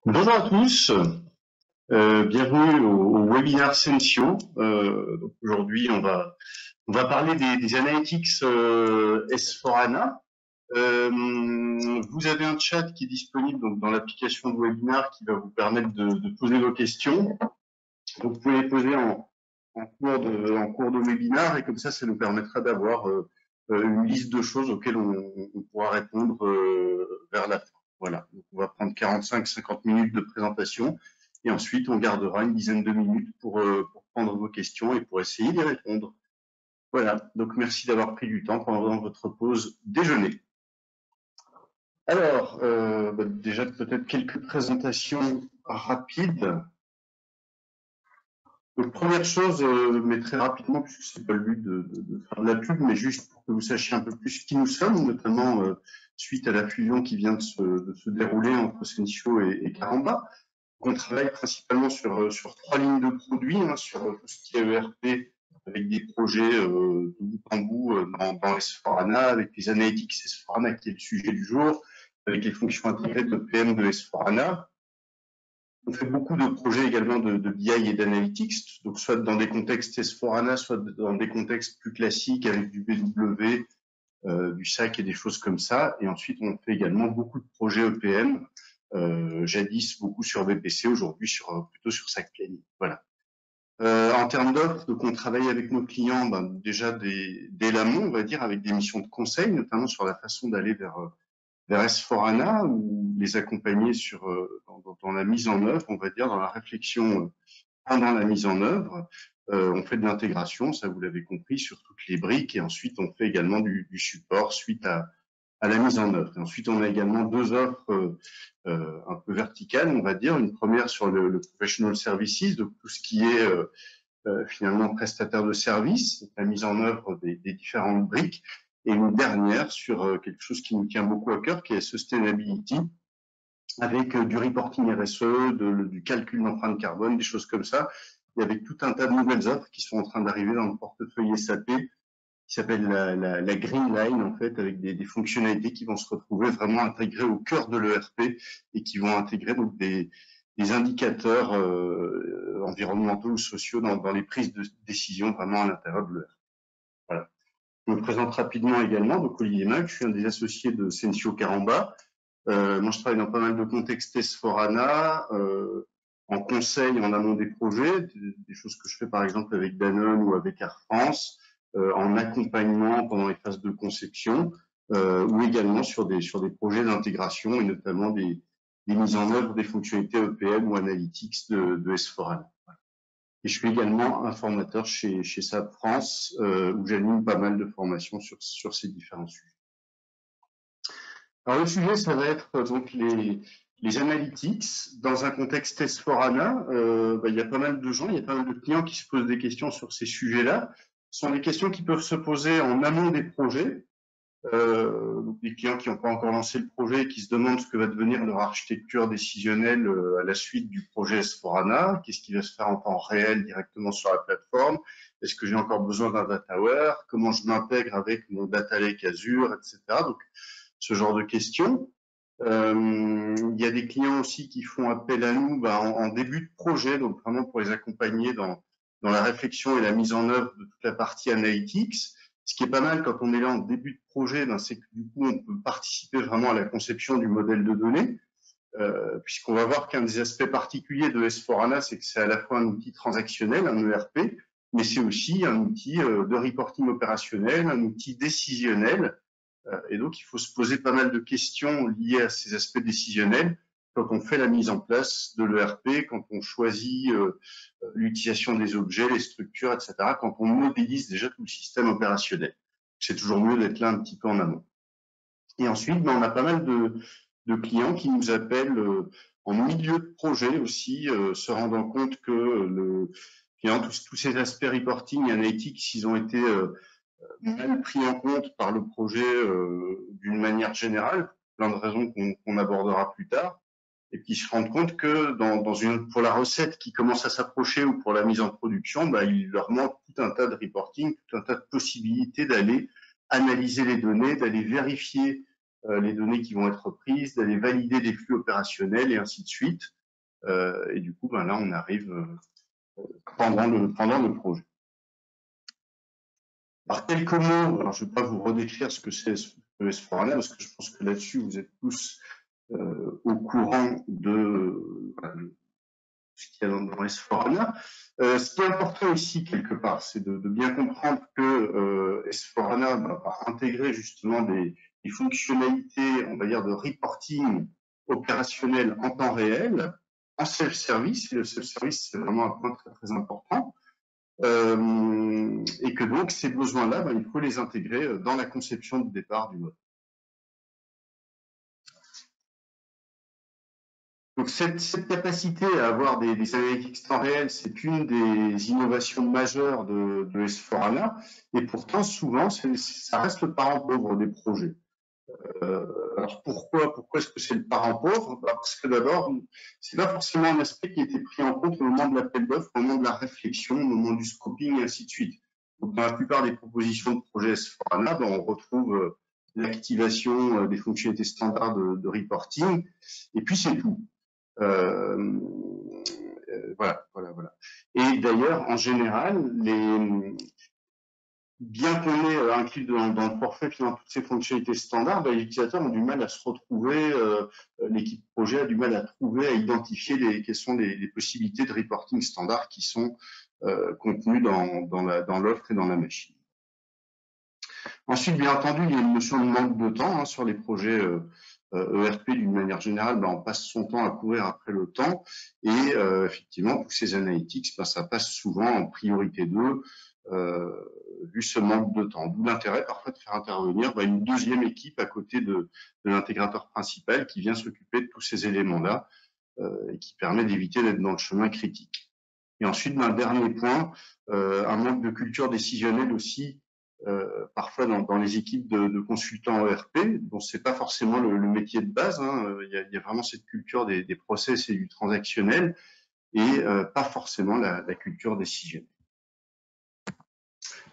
Bonjour à tous, bienvenue au webinaire Sensio. Donc aujourd'hui, on va parler des analytics S4HANA. Vous avez un chat qui est disponible donc dans l'application de webinar qui va vous permettre de poser vos questions. Donc vous pouvez les poser en cours de webinaire et comme ça nous permettra d'avoir une liste de choses auxquelles on pourra répondre vers la fin. Voilà, donc on va prendre 45-50 minutes de présentation et ensuite on gardera une dizaine de minutes pour prendre vos questions et pour essayer d'y répondre. Voilà, donc merci d'avoir pris du temps pendant votre pause déjeuner. Alors, déjà peut-être quelques présentations rapides. Donc, première chose, mais très rapidement, puisque c'est pas le but de faire de la pub, mais juste pour que vous sachiez un peu plus qui nous sommes, notamment suite à la fusion qui vient de se dérouler entre Sensio et Caramba. On travaille principalement sur trois lignes de produits, sur tout ce qui est ERP, avec des projets de bout en bout dans S4HANA, avec les analytics S4HANA qui est le sujet du jour, avec les fonctions intégrées de PM de S4HANA. On fait beaucoup de projets également de BI et d'analytics, donc soit dans des contextes S4HANA, soit dans des contextes plus classiques avec du BW, du SAC et des choses comme ça. Et ensuite, on fait également beaucoup de projets EPM, jadis beaucoup sur BPC, aujourd'hui plutôt sur SAC Planning. Voilà. En termes d'offres, donc on travaille avec nos clients déjà dès l'amont, on va dire, avec des missions de conseil, notamment sur la façon d'aller vers S4HANA ou les accompagner dans la mise en œuvre, on va dire, dans la réflexion pendant la mise en œuvre. On fait de l'intégration, ça vous l'avez compris, sur toutes les briques et ensuite on fait également du support suite à la mise en œuvre. Et ensuite, on a également deux offres un peu verticales, on va dire. Une première sur le professional services, donc tout ce qui est finalement prestataire de services, la mise en œuvre des différentes briques, et une dernière sur quelque chose qui nous tient beaucoup à cœur, qui est sustainability, avec du reporting RSE, du calcul d'empreinte carbone, des choses comme ça, et avec tout un tas de nouvelles offres qui sont en train d'arriver dans le portefeuille SAP, qui s'appelle la Green Line, en fait, avec des fonctionnalités qui vont se retrouver vraiment intégrées au cœur de l'ERP et qui vont intégrer donc des indicateurs environnementaux ou sociaux dans les prises de décision vraiment à l'intérieur de l'ERP. Voilà. Je me présente rapidement également, donc Olivier Mac, je suis un des associés de Sensio Caramba. Moi, je travaille dans pas mal de contextes S4HANA, en conseil en amont des projets, des choses que je fais par exemple avec Danone ou avec Air France, en accompagnement pendant les phases de conception, ou également sur des projets d'intégration et notamment des mises en œuvre des fonctionnalités EPM ou Analytics de S4HANA. Et je suis également un formateur chez SAP France, où j'anime pas mal de formations sur ces différents sujets. Alors le sujet, ça va être donc les analytics dans un contexte S4HANA. Il y a pas mal de gens, il y a pas mal de clients qui se posent des questions sur ces sujets-là. Ce sont des questions qui peuvent se poser en amont des projets. Donc des clients qui n'ont pas encore lancé le projet et qui se demandent ce que va devenir leur architecture décisionnelle à la suite du projet S4HANA. Qu'est-ce qui va se faire en temps réel directement sur la plateforme? Est-ce que j'ai encore besoin d'un dataware? Comment je m'intègre avec mon data lake Azure, etc. Donc ce genre de questions. Il y a des clients aussi qui font appel à nous en début de projet, donc vraiment pour les accompagner dans la réflexion et la mise en œuvre de toute la partie analytics. Ce qui est pas mal quand on est là en début de projet, c'est que du coup on peut participer vraiment à la conception du modèle de données, puisqu'on va voir qu'un des aspects particuliers de S4HANA, c'est que c'est à la fois un outil transactionnel, un ERP, mais c'est aussi un outil de reporting opérationnel, un outil décisionnel. Et donc, il faut se poser pas mal de questions liées à ces aspects décisionnels quand on fait la mise en place de l'ERP, quand on choisit l'utilisation des objets, les structures, etc., quand on modélise déjà tout le système opérationnel. C'est toujours mieux d'être là un petit peu en amont. Et ensuite, on a pas mal de clients qui nous appellent en milieu de projet aussi, se rendant compte que tous ces aspects reporting et analytics, ils ont été mal pris en compte par le projet d'une manière générale, plein de raisons qu'on abordera plus tard, et qui se rendent compte que pour la recette qui commence à s'approcher ou pour la mise en production, il leur manque tout un tas de reporting, tout un tas de possibilités d'aller analyser les données, d'aller vérifier les données qui vont être prises, d'aller valider des flux opérationnels et ainsi de suite. Et du coup, ben là, on arrive pendant le projet. Alors, quelques mots, alors je ne vais pas vous redécrire ce que c'est S4HANA, parce que je pense que là-dessus, vous êtes tous au courant de ce qu'il y a dans S4HANA. Ce qui est important ici, quelque part, c'est de bien comprendre que S4HANA va intégrer justement des fonctionnalités, on va dire, de reporting opérationnel en temps réel, en self-service, et le self-service, c'est vraiment un point très, très important. Et que donc, ces besoins-là, il faut les intégrer dans la conception de départ du mode. Donc cette capacité à avoir des analytics temps réel, c'est une des innovations majeures de S4HANA, et pourtant souvent ça reste le parent pauvre des projets. Alors pourquoi est-ce que c'est le parent pauvre? Parce que d'abord, c'est pas forcément un aspect qui a été pris en compte au moment de l'appel d'offres, au moment de la réflexion, au moment du scoping et ainsi de suite. Donc dans la plupart des propositions de projets S4HANA, on retrouve l'activation des fonctionnalités standards de reporting, et puis c'est tout. Voilà. Et d'ailleurs, en général, bien qu'on ait inclus dans le forfait finalement toutes ces fonctionnalités standards, les utilisateurs ont du mal à se retrouver, l'équipe projet a du mal à trouver, à identifier quelles sont les possibilités de reporting standards qui sont contenues dans l'offre et dans la machine. Ensuite, bien entendu, il y a une notion de manque de temps sur les projets ERP d'une manière générale, on passe son temps à courir après le temps, et effectivement, tous ces analytics, ça passe souvent en priorité 2, vu ce manque de temps. D'où l'intérêt parfois de faire intervenir une deuxième équipe à côté de l'intégrateur principal qui vient s'occuper de tous ces éléments-là et qui permet d'éviter d'être dans le chemin critique. Et ensuite, un dernier point, un manque de culture décisionnelle aussi, parfois dans les équipes de consultants ERP, dont c'est pas forcément le métier de base. Il y a vraiment cette culture des process et du transactionnel, et pas forcément la culture décisionnelle.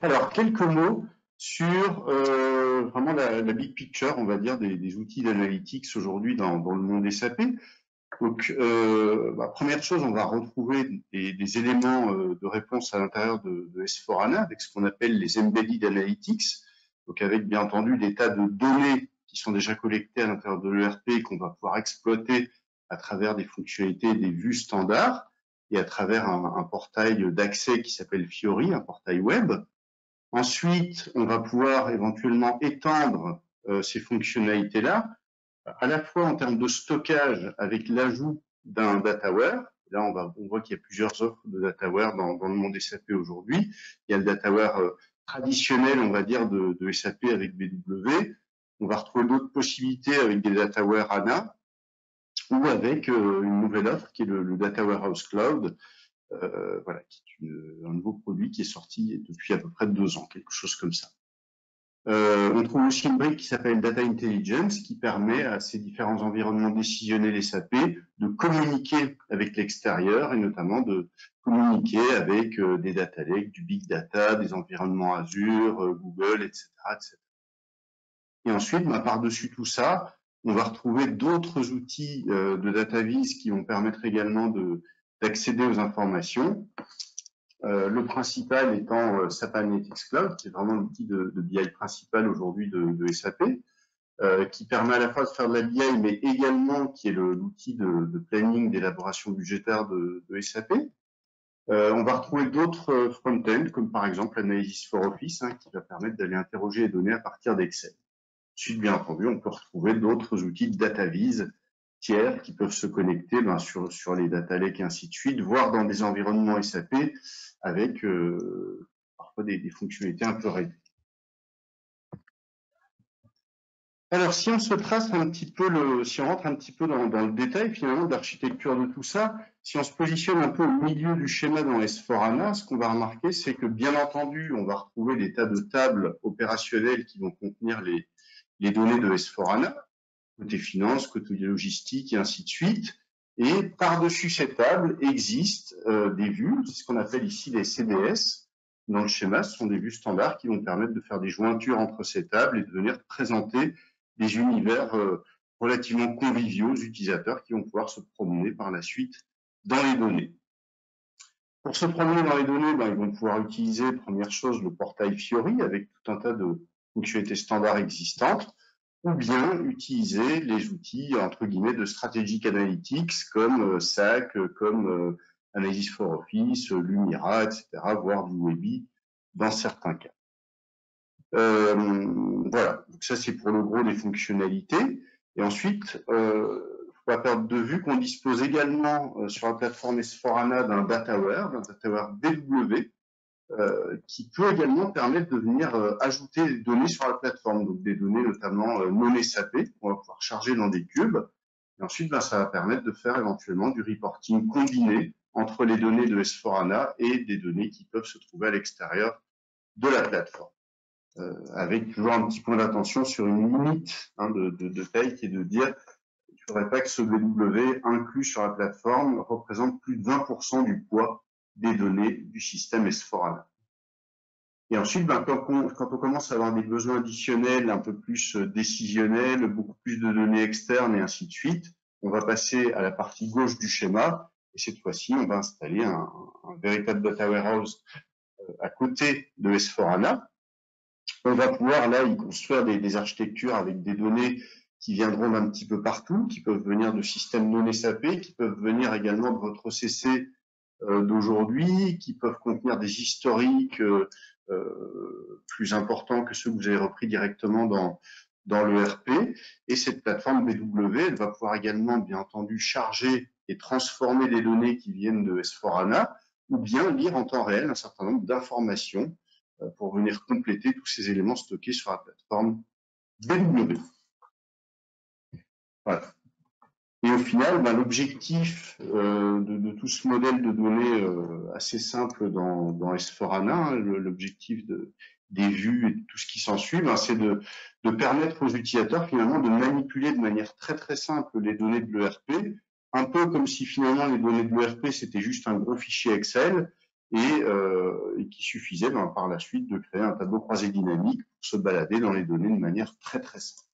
Alors, quelques mots sur vraiment la big picture, on va dire, des outils d'analytics aujourd'hui dans le monde SAP. Donc, première chose, on va retrouver des éléments de réponse à l'intérieur de S4HANA avec ce qu'on appelle les embedded analytics, donc avec bien entendu des tas de données qui sont déjà collectées à l'intérieur de l'ERP qu'on va pouvoir exploiter à travers des fonctionnalités, des vues standards et à travers un portail d'accès qui s'appelle Fiori, un portail web. Ensuite, on va pouvoir éventuellement étendre ces fonctionnalités-là, à la fois en termes de stockage avec l'ajout d'un dataware. Là, on voit qu'il y a plusieurs offres de dataware dans le monde SAP aujourd'hui. Il y a le dataware traditionnel, on va dire, de SAP avec BW. On va retrouver d'autres possibilités avec des dataware ANA ou avec une nouvelle offre qui est le Data Warehouse Cloud, qui est un nouveau produit qui est sorti depuis à peu près 2 ans, quelque chose comme ça. On trouve aussi une brique qui s'appelle Data Intelligence, qui permet à ces différents environnements décisionnels SAP de communiquer avec l'extérieur et notamment de communiquer avec des data lakes, du big data, des environnements Azure, Google, etc., etc. Et ensuite, par-dessus tout ça, on va retrouver d'autres outils de data vis qui vont permettre également d'accéder aux informations. Le principal étant SAP Analytics Cloud, qui est vraiment l'outil de BI principal aujourd'hui de SAP, qui permet à la fois de faire de la BI, mais également qui est l'outil de planning d'élaboration budgétaire de SAP. On va retrouver d'autres front-end, comme par exemple Analysis for Office, qui va permettre d'aller interroger les données à partir d'Excel. Ensuite, bien entendu, on peut retrouver d'autres outils de data vis tiers qui peuvent se connecter sur les data lakes et ainsi de suite, voire dans des environnements SAP avec parfois des fonctionnalités un peu réduites. Alors, si on se trace un petit peu si on rentre un petit peu dans le détail finalement de l'architecture de tout ça, si on se positionne un peu au milieu du schéma dans S4HANA, ce qu'on va remarquer, c'est que bien entendu, on va retrouver des tas de tables opérationnelles qui vont contenir les données de S4HANA, côté finance, côté logistique et ainsi de suite. Et par-dessus ces tables existent des vues, c'est ce qu'on appelle ici les CDS. Dans le schéma, ce sont des vues standards qui vont permettre de faire des jointures entre ces tables et de venir présenter des univers relativement conviviaux aux utilisateurs qui vont pouvoir se promener par la suite dans les données. Pour se promener dans les données, ils vont pouvoir utiliser, première chose, le portail Fiori avec tout un tas de fonctionnalités standards existantes, ou bien utiliser les outils, entre guillemets, de Strategic Analytics comme SAC, comme Analysis for Office, Lumira, etc., voire du Webi dans certains cas. Voilà, donc ça c'est pour le gros des fonctionnalités. Et ensuite, faut pas perdre de vue qu'on dispose également sur la plateforme S4HANA d'un dataware BW, qui peut également permettre de venir ajouter des données sur la plateforme, donc des données notamment non SAP qu'on va pouvoir charger dans des cubes. Et ensuite, ça va permettre de faire éventuellement du reporting combiné entre les données de S4HANA et des données qui peuvent se trouver à l'extérieur de la plateforme. Avec toujours un petit point d'attention sur une limite de taille qui est de dire il ne faudrait pas que ce BW inclus sur la plateforme représente plus de 20% du poids des données du système S4HANA. Et ensuite, quand on commence à avoir des besoins additionnels, un peu plus décisionnels, beaucoup plus de données externes et ainsi de suite, on va passer à la partie gauche du schéma. Et cette fois-ci, on va installer un véritable data warehouse à côté de S4HANA. On va pouvoir là y construire des architectures avec des données qui viendront d'un petit peu partout, qui peuvent venir de systèmes non SAP, qui peuvent venir également de votre OCC d'aujourd'hui, qui peuvent contenir des historiques plus importants que ceux que vous avez repris directement dans l'ERP. Et cette plateforme BW, elle va pouvoir également, bien entendu, charger et transformer des données qui viennent de S4HANA, ou bien lire en temps réel un certain nombre d'informations pour venir compléter tous ces éléments stockés sur la plateforme BW. Voilà. Et au final, l'objectif de tout ce modèle de données assez simple dans S4HANA, l'objectif des vues et de tout ce qui s'ensuit, c'est de permettre aux utilisateurs finalement de manipuler de manière très très simple les données de l'ERP, un peu comme si finalement les données de l'ERP c'était juste un gros fichier Excel et qu'il suffisait par la suite de créer un tableau croisé dynamique pour se balader dans les données de manière très très simple.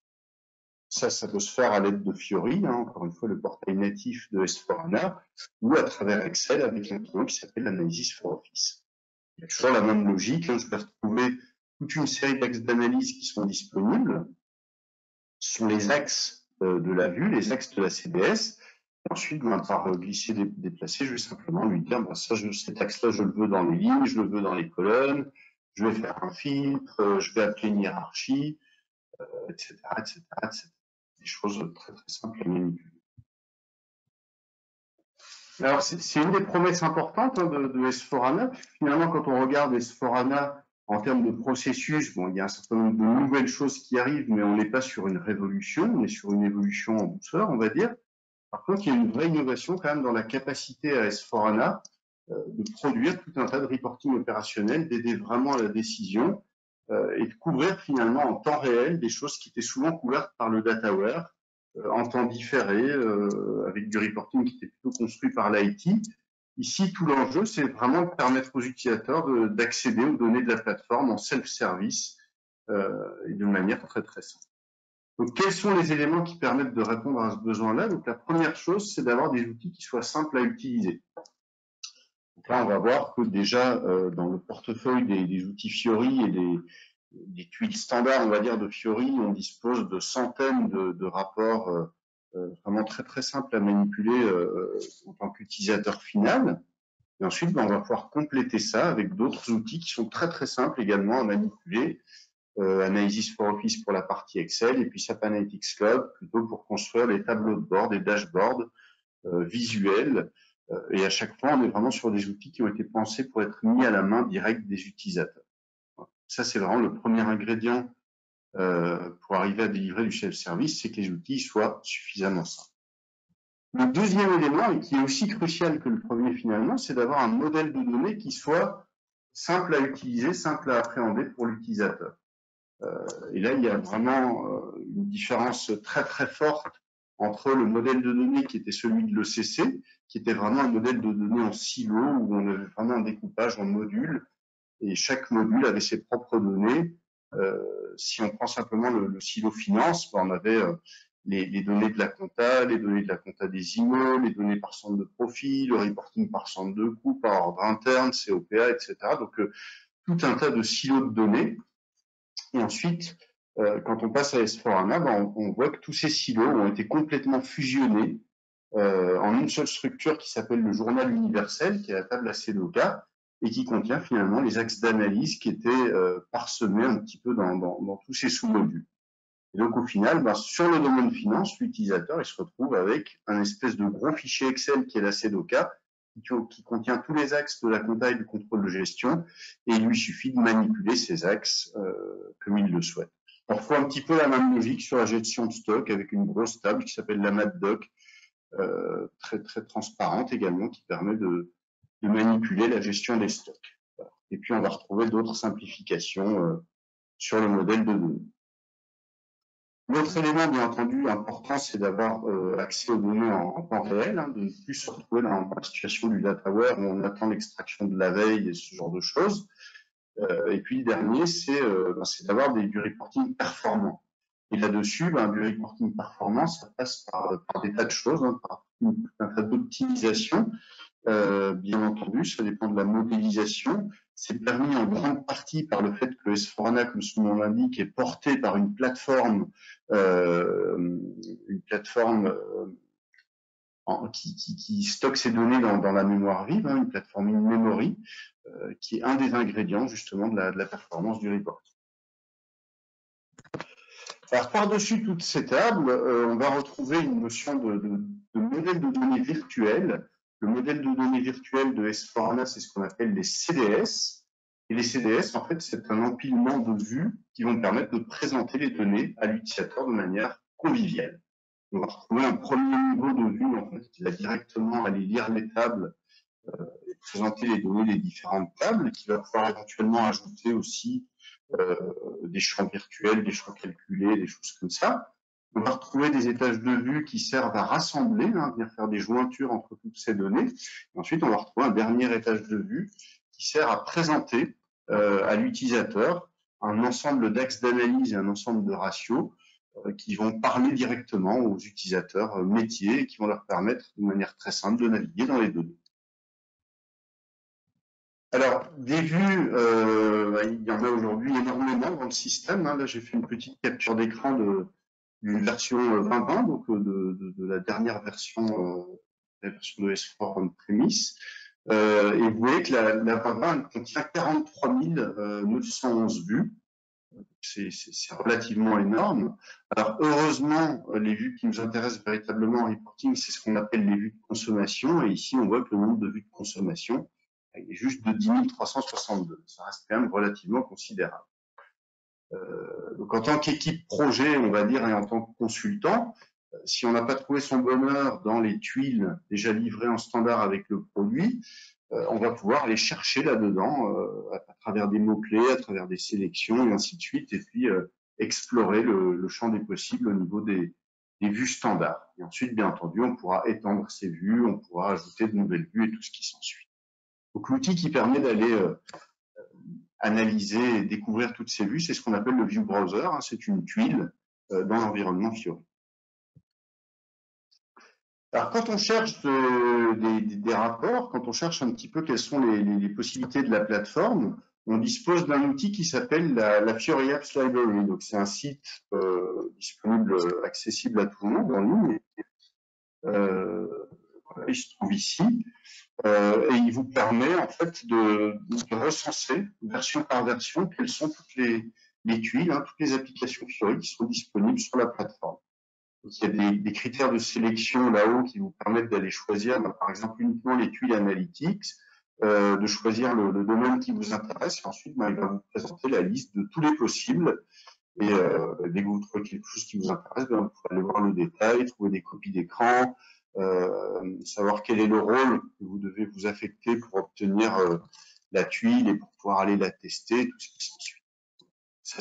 Ça peut se faire à l'aide de Fiori, encore une fois le portail natif de S4HANA, ou à travers Excel avec un instrument qui s'appelle Analysis for Office. Il y a toujours la même logique, je vais retrouver toute une série d'axes d'analyse qui sont disponibles. Ce sont les axes de la vue, les axes de la CDS. Et ensuite, par glisser, déplacer, je vais simplement lui dire, cet axe-là, je le veux dans les lignes, je le veux dans les colonnes, je vais faire un filtre, je vais appeler une hiérarchie, etc., etc., etc. Des choses très très simples à manipuler. Alors c'est une des promesses importantes de S4HANA. Finalement, quand on regarde S4HANA en termes de processus, il y a un certain nombre de nouvelles choses qui arrivent, mais on n'est pas sur une révolution, on est sur une évolution en douceur, on va dire. Par contre, il y a une vraie innovation quand même dans la capacité à S4HANA de produire tout un tas de reporting opérationnel, d'aider vraiment à la décision et de couvrir finalement en temps réel des choses qui étaient souvent couvertes par le dataware en temps différé, avec du reporting qui était plutôt construit par l'IT. Ici, tout l'enjeu, c'est vraiment de permettre aux utilisateurs d'accéder aux données de la plateforme en self-service et de manière très très simple. Donc, quels sont les éléments qui permettent de répondre à ce besoin-là? Donc, la première chose, c'est d'avoir des outils qui soient simples à utiliser. Donc là, on va voir que déjà, dans le portefeuille des outils Fiori et des tuiles standards, on va dire, de Fiori, on dispose de centaines de rapports vraiment très très simples à manipuler en tant qu'utilisateur final. Et ensuite, on va pouvoir compléter ça avec d'autres outils qui sont très très simples également à manipuler. Analysis for Office pour la partie Excel et puis SAP Analytics Cloud plutôt pour construire les tableaux de bord, des dashboards visuels. Et à chaque fois, on est vraiment sur des outils qui ont été pensés pour être mis à la main directe des utilisateurs. Ça, c'est vraiment le premier ingrédient pour arriver à délivrer du self-service, c'est que les outils soient suffisamment simples. Le deuxième élément, et qui est aussi crucial que le premier finalement, c'est d'avoir un modèle de données qui soit simple à utiliser, simple à appréhender pour l'utilisateur. Et là, il y a vraiment une différence très très forte entre le modèle de données qui était celui de l'ECC, qui était vraiment un modèle de données en silo, où on avait vraiment un découpage en modules, et chaque module avait ses propres données, Si on prend simplement le silo finance, on avait les données de la compta, les données de la compta des IMO, les données par centre de profit, le reporting par centre de coût, par ordre interne, COPA, etc. Donc, tout un tas de silos de données. Et ensuite, quand on passe à S4HANA, on voit que tous ces silos ont été complètement fusionnés en une seule structure qui s'appelle le journal universel, qui est la table ACDOCA, et qui contient finalement les axes d'analyse qui étaient parsemés un petit peu dans tous ces sous-modules. Et donc au final, sur le domaine finance, l'utilisateur il se retrouve avec un espèce de gros fichier Excel qui est l'ACDOCA, qui contient tous les axes de la compta et du contrôle de gestion, et il lui suffit de manipuler ces axes comme il le souhaite. On retrouve un petit peu la même logique sur la gestion de stock avec une grosse table qui s'appelle la MatDoc, très très transparente également, qui permet de manipuler la gestion des stocks. Voilà. Et puis on va retrouver d'autres simplifications sur le modèle de données. L'autre élément, bien entendu, important, c'est d'avoir accès aux données en temps réel, de ne plus se retrouver dans la situation du dataware où on attend l'extraction de la veille et ce genre de choses. Et puis le dernier, c'est d'avoir du reporting performant. Et là-dessus, du reporting performant, ça passe par des tas de choses, par un tas d'optimisation. Bien entendu, ça dépend de la modélisation. C'est permis en grande partie par le fait que S4HANA, comme son nom l'indique, est porté par une plateforme qui stocke ses données dans la mémoire vive, une plateforme in-memory, qui est un des ingrédients justement de la performance du report. Alors, par-dessus toutes ces tables, on va retrouver une notion de modèle de données virtuel. Le modèle de données virtuel de S4HANA, c'est ce qu'on appelle les CDS. Et les CDS, en fait, c'est un empilement de vues qui vont permettre de présenter les données à l'utilisateur de manière conviviale. On va retrouver un premier niveau de vue, en fait, qui va directement aller lire les tables et présenter les données des différentes tables, qui va pouvoir éventuellement ajouter aussi des champs virtuels, des champs calculés, des choses comme ça. On va retrouver des étages de vue qui servent à rassembler, venir faire des jointures entre toutes ces données. Et ensuite, on va retrouver un dernier étage de vue qui sert à présenter à l'utilisateur un ensemble d'axes d'analyse et un ensemble de ratios qui vont parler directement aux utilisateurs métiers et qui vont leur permettre de manière très simple de naviguer dans les données. Alors, des vues, il y en a aujourd'hui énormément dans le système. Là, j'ai fait une petite capture d'écran d'une version 2020, donc de la dernière version, la version de S4 on-premise. Et vous voyez que la 2020 contient 43 911 vues. C'est relativement énorme. Alors, heureusement, les vues qui nous intéressent véritablement en reporting, c'est ce qu'on appelle les vues de consommation. Et ici, on voit que le nombre de vues de consommation il est juste de 10 362. Ça reste quand même relativement considérable. Donc en tant qu'équipe projet, on va dire, et en tant que consultant, si on n'a pas trouvé son bonheur dans les tuiles déjà livrées en standard avec le produit, on va pouvoir aller chercher là-dedans à travers des mots-clés, à travers des sélections et ainsi de suite, et puis explorer le champ des possibles au niveau des vues standards. Et ensuite, bien entendu, on pourra étendre ces vues, on pourra ajouter de nouvelles vues et tout ce qui s'ensuit. Donc l'outil qui permet d'aller analyser et découvrir toutes ces vues, c'est ce qu'on appelle le View Browser. C'est une tuile dans l'environnement Fiori. Alors quand on cherche des rapports, quand on cherche un petit peu quelles sont les possibilités de la plateforme, on dispose d'un outil qui s'appelle la Fiori Apps Library. Donc c'est un site disponible, accessible à tout le monde en ligne. Il se trouve ici. Et il vous permet en fait de recenser version par version quelles sont toutes les tuiles, toutes les applications Fiori qui sont disponibles sur la plateforme. Donc, il y a des critères de sélection là-haut qui vous permettent d'aller choisir, par exemple, uniquement les tuiles analytics, de choisir le domaine qui vous intéresse. Et ensuite, il va vous présenter la liste de tous les possibles. Et dès que vous trouvez quelque chose qui vous intéresse, vous pouvez aller voir le détail, trouver des copies d'écran, savoir quel est le rôle que vous devez vous affecter pour obtenir la tuile et pour pouvoir aller la tester, tout ce qui s'ensuit. Ça,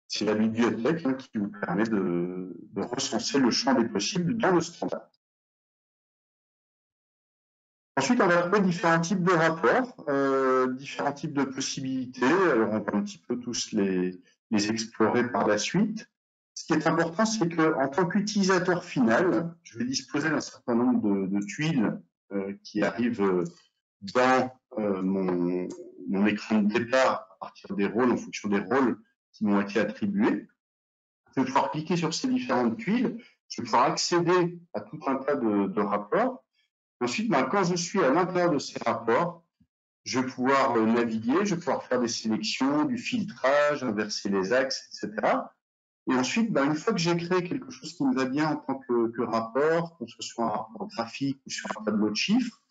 c'est la bibliothèque qui vous permet de recenser le champ des possibles dans le standard. Ensuite, on va trouver différents types de rapports, différents types de possibilités. Alors, on va un petit peu tous les explorer par la suite. Ce qui est important, c'est qu'en tant qu'utilisateur final, je vais disposer d'un certain nombre de tuiles qui arrivent dans mon écran de départ à partir des rôles, en fonction des rôles qui m'ont été attribués. Je vais pouvoir cliquer sur ces différentes tuiles. Je vais pouvoir accéder à tout un tas de rapports. Ensuite, quand je suis à l'intérieur de ces rapports, je vais pouvoir naviguer, je vais pouvoir faire des sélections, du filtrage, inverser les axes, etc. Et ensuite, une fois que j'ai créé quelque chose qui me va bien en tant que rapport, que ce soit un rapport graphique ou sur un tableau de chiffres,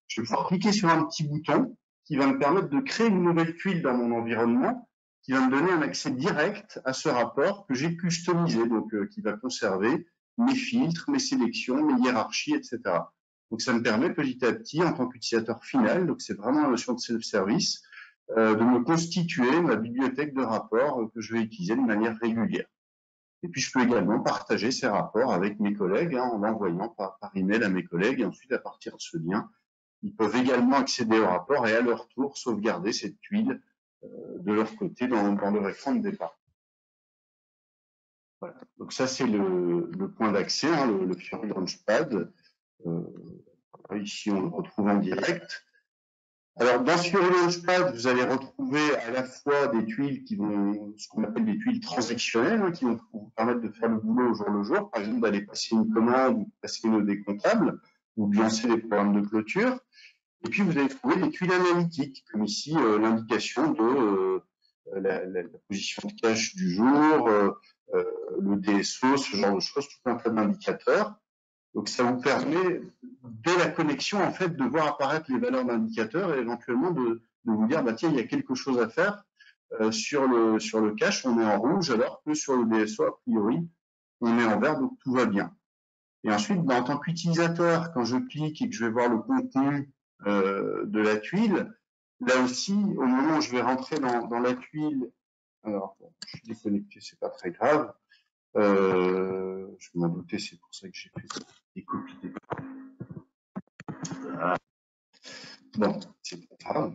je vais pouvoir cliquer sur un petit bouton qui va me permettre de créer une nouvelle tuile dans mon environnement, qui va me donner un accès direct à ce rapport que j'ai customisé, donc qui va conserver mes filtres, mes sélections, mes hiérarchies, etc. Donc ça me permet petit à petit, en tant qu'utilisateur final, donc c'est vraiment la notion de self-service, de me constituer ma bibliothèque de rapports que je vais utiliser de manière régulière. Et puis je peux également partager ces rapports avec mes collègues en l'envoyant par email à mes collègues, et ensuite à partir de ce lien, ils peuvent également accéder au rapport et à leur tour sauvegarder cette tuile de leur côté dans leur écran de départ. Voilà. Donc ça c'est le point d'accès, le Fiori Launchpad. Ici on le retrouve en direct. Alors dans ce Fiori Launchpad, vous allez retrouver à la fois des tuiles qui vont, ce qu'on appelle des tuiles transactionnelles, qui vont vous permettre de faire le boulot au jour le jour, par exemple d'aller passer une commande ou passer une OD comptable, ou de lancer des programmes de clôture. Et puis, vous allez trouver des tuiles analytiques, comme ici l'indication de la position de cache du jour, le DSO, ce genre de choses, tout un tas d'indicateurs. Donc, ça vous permet, dès la connexion, en fait, de voir apparaître les valeurs d'indicateurs et éventuellement de vous dire, tiens, il y a quelque chose à faire sur le cache, on est en rouge, alors que sur le DSO, a priori, on est en vert, donc tout va bien. Et ensuite, en tant qu'utilisateur, quand je clique et que je vais voir le contenu de la tuile, là aussi, au moment où je vais rentrer dans la tuile, alors je suis déconnecté, c'est pas très grave. Je m'en doutais, c'est pour ça que j'ai fait des copies. Voilà. Bon, c'est pas grave.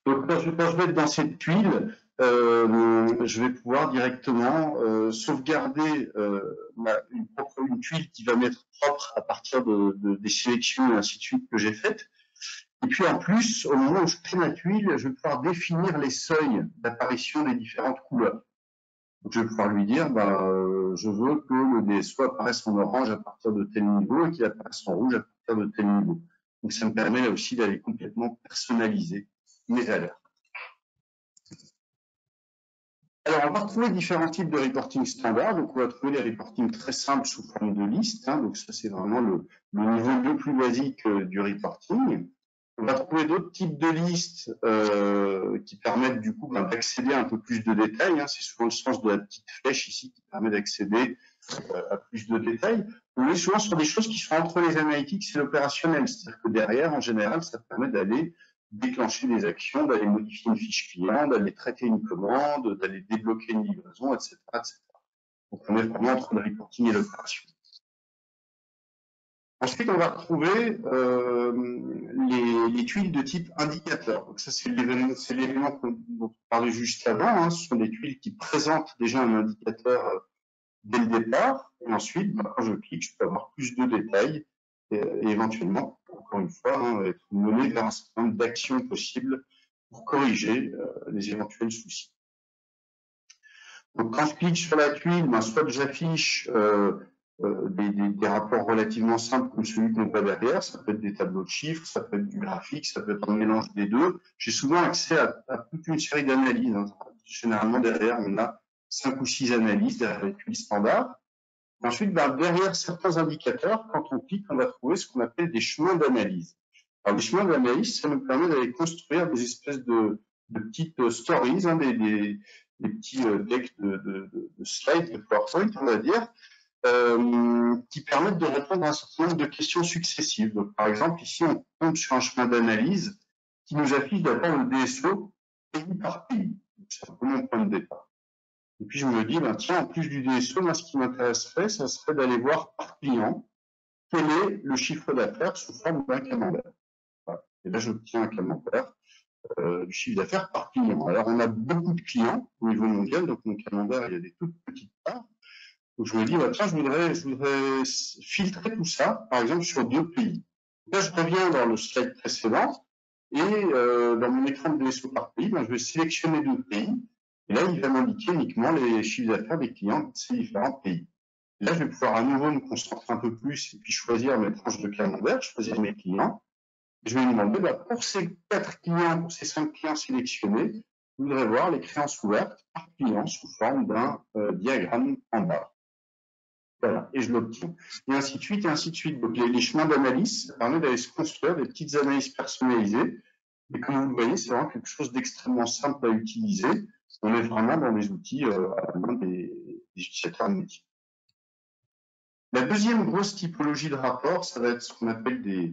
Donc quand je vais être dans cette tuile, je vais pouvoir directement sauvegarder une tuile qui va m'être propre à partir des sélections et ainsi de suite que j'ai faites. Et puis en plus, au moment où je crée ma tuile, je vais pouvoir définir les seuils d'apparition des différentes couleurs. Donc, je vais pouvoir lui dire, je veux que le DSO apparaisse en orange à partir de tel niveau et qu'il apparaisse en rouge à partir de tel niveau. Donc ça me permet là aussi d'aller complètement personnaliser mes alertes. Alors, on va retrouver différents types de reporting standards. Donc, on va trouver des reportings très simples sous forme de liste. Donc, ça, c'est vraiment le niveau le plus basique du reporting. On va trouver d'autres types de listes qui permettent du coup d'accéder à un peu plus de détails. C'est souvent le sens de la petite flèche ici qui permet d'accéder à plus de détails. On est souvent sur des choses qui sont entre les analytics et l'opérationnel. C'est-à-dire que derrière, en général, ça permet d'aller déclencher des actions, d'aller modifier une fiche client, d'aller traiter une commande, d'aller débloquer une livraison, etc., etc. Donc, on est vraiment entre le reporting et l'opération. Ensuite, on va retrouver les tuiles de type indicateur. Donc ça, c'est l'élément dont on parlait juste avant. Ce sont des tuiles qui présentent déjà un indicateur dès le départ. Et ensuite, quand je clique, je peux avoir plus de détails et éventuellement, encore une fois, être mené vers un certain nombre d'actions possibles pour corriger les éventuels soucis. Donc, quand je clique sur la tuile, soit j'affiche des rapports relativement simples comme celui qu'on voit derrière, ça peut être des tableaux de chiffres, ça peut être du graphique, ça peut être un mélange des deux. J'ai souvent accès à toute une série d'analyses. Généralement, derrière, on a 5 ou 6 analyses derrière les tuiles standards. Ensuite, derrière certains indicateurs, quand on clique, on va trouver ce qu'on appelle des chemins d'analyse. Alors, les chemins d'analyse, ça nous permet d'aller construire des espèces de petites stories, des petits decks de slides, de PowerPoint, on va dire, qui permettent de répondre à un certain nombre de questions successives. Donc, par exemple, ici, on tombe sur un chemin d'analyse qui nous affiche d'abord le DSO pays par pays. C'est un peu mon point de départ. Et puis, je me dis, tiens, en plus du DSO, moi, ce qui m'intéresserait, ça serait d'aller voir par client quel est le chiffre d'affaires sous forme d'un camembert. et là, j'obtiens un camembert du chiffre d'affaires par client. Alors, on a beaucoup de clients au niveau mondial, donc mon camembert, il y a des toutes petites parts. Donc, je me dis, bah, tiens, je voudrais filtrer tout ça, par exemple, sur 2 pays. Là, je reviens dans le slide précédent, et dans mon écran de DSO par pays, ben, je vais sélectionner 2 pays, et là, il va m'indiquer uniquement les chiffres d'affaires des clients de ces différents pays. Et là, je vais pouvoir à nouveau me concentrer un peu plus, et puis choisir mes tranches de camembert, choisir mes clients. Je vais lui demander, bah, pour ces 4 clients, pour ces 5 clients sélectionnés, je voudrais voir les créances ouvertes par client sous forme d'un diagramme en bas. Voilà, et je l'obtiens. Et ainsi de suite, et ainsi de suite. Donc, les chemins d'analyse, ça permet d'aller se construire des petites analyses personnalisées. Et comme vous le voyez, c'est vraiment quelque chose d'extrêmement simple à utiliser. On est vraiment dans des outils à la main des utilisateurs de métier. La deuxième grosse typologie de rapport, ça va être ce qu'on appelle des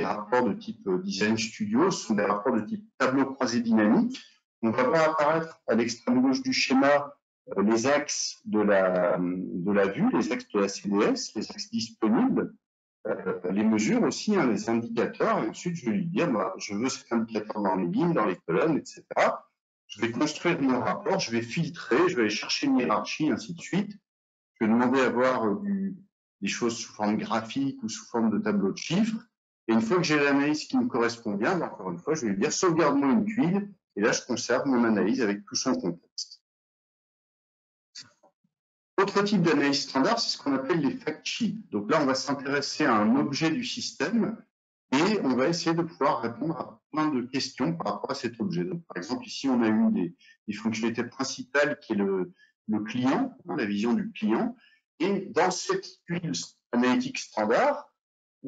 rapports de type Design Studio. Ce sont des rapports de type tableau croisé dynamique. On va voir apparaître à l'extrême gauche du schéma les axes de la vue, les axes de la CDS, les axes disponibles, les mesures aussi, hein, les indicateurs. Et ensuite, je vais lui dire, bah, je veux cet indicateur dans les lignes, dans les colonnes, etc. Je vais construire mon rapport, je vais filtrer, je vais aller chercher une hiérarchie, ainsi de suite. Je vais demander à voir des choses sous forme graphique ou sous forme de tableau de chiffres. Et une fois que j'ai l'analyse qui me correspond bien, encore une fois, je vais lui dire sauvegarde-moi une tuile. Et là, je conserve mon analyse avec tout son contexte. Autre type d'analyse standard, c'est ce qu'on appelle les fact sheets. Donc là, on va s'intéresser à un objet du système et on va essayer de pouvoir répondre à plein de questions par rapport à cet objet. Donc, par exemple, ici, on a une des fonctionnalités principales qui est le client, hein, la vision du client. Et dans cette tuile analytique standard,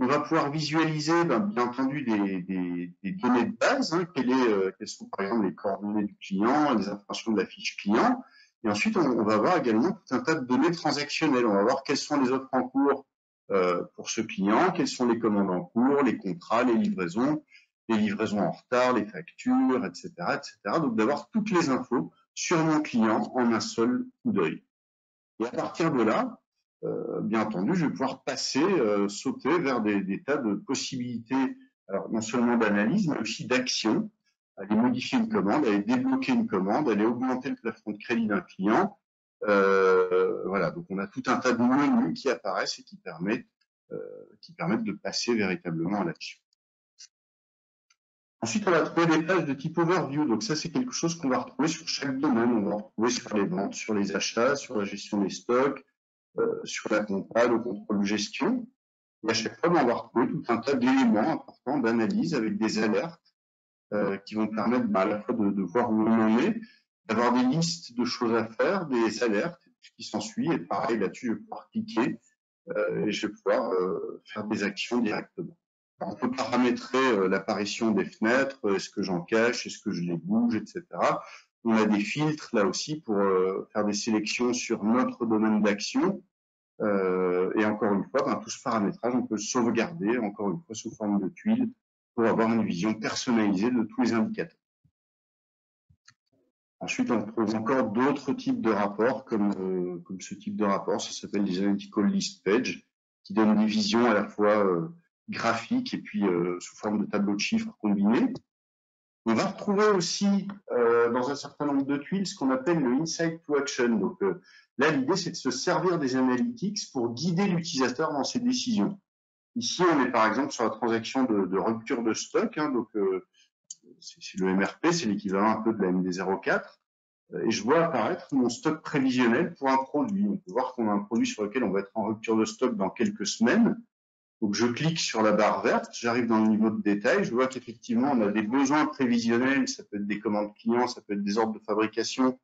on va pouvoir visualiser, bien entendu, des données de base, hein, quelles sont par exemple les coordonnées du client, les informations de la fiche client. Et ensuite, on va avoir également tout un tas de données transactionnelles. On va voir quelles sont les offres en cours pour ce client, quelles sont les commandes en cours, les contrats, les livraisons en retard, les factures, etc., etc. Donc d'avoir toutes les infos sur mon client en un seul coup d'œil. Et à partir de là, bien entendu, je vais pouvoir passer, sauter vers des tas de possibilités, alors non seulement d'analyse, mais aussi d'action, aller modifier une commande, aller débloquer une commande, aller augmenter le plafond de crédit d'un client. Voilà, donc on a tout un tas de menus qui apparaissent et qui permettent de passer véritablement à l'action. Ensuite, on va trouver des pages de type overview. Donc ça, c'est quelque chose qu'on va retrouver sur chaque domaine. On va retrouver sur les ventes, sur les achats, sur la gestion des stocks, sur la compta, le contrôle de gestion. Et à chaque fois, on va retrouver tout un tas d'éléments importants d'analyse avec des alertes qui vont permettre à la fois de voir où on en est, d'avoir des listes de choses à faire, des alertes, ce qui s'ensuit. Et pareil, là-dessus, je vais pouvoir cliquer et je vais pouvoir faire des actions directement. Alors, on peut paramétrer l'apparition des fenêtres, est-ce que j'en cache, est-ce que je les bouge, etc. On a des filtres là aussi pour faire des sélections sur notre domaine d'action. Et encore une fois, tout ce paramétrage, on peut le sauvegarder, encore une fois, sous forme de tuile, pour avoir une vision personnalisée de tous les indicateurs. Ensuite, on trouve encore d'autres types de rapports, comme ce type de rapport, ça s'appelle les Analytical List Page, qui donnent des visions à la fois graphiques et puis sous forme de tableaux de chiffres combinés. On va retrouver aussi dans un certain nombre de tuiles ce qu'on appelle le Insight to Action. Donc là, l'idée, c'est de se servir des analytics pour guider l'utilisateur dans ses décisions. Ici, on est par exemple sur la transaction de rupture de stock. Hein, donc c'est le MRP, c'est l'équivalent un peu de la MD04. Et je vois apparaître mon stock prévisionnel pour un produit. On peut voir qu'on a un produit sur lequel on va être en rupture de stock dans quelques semaines. Donc, je clique sur la barre verte, j'arrive dans le niveau de détail, je vois qu'effectivement, on a des besoins prévisionnels, ça peut être des commandes clients, ça peut être des ordres de fabrication,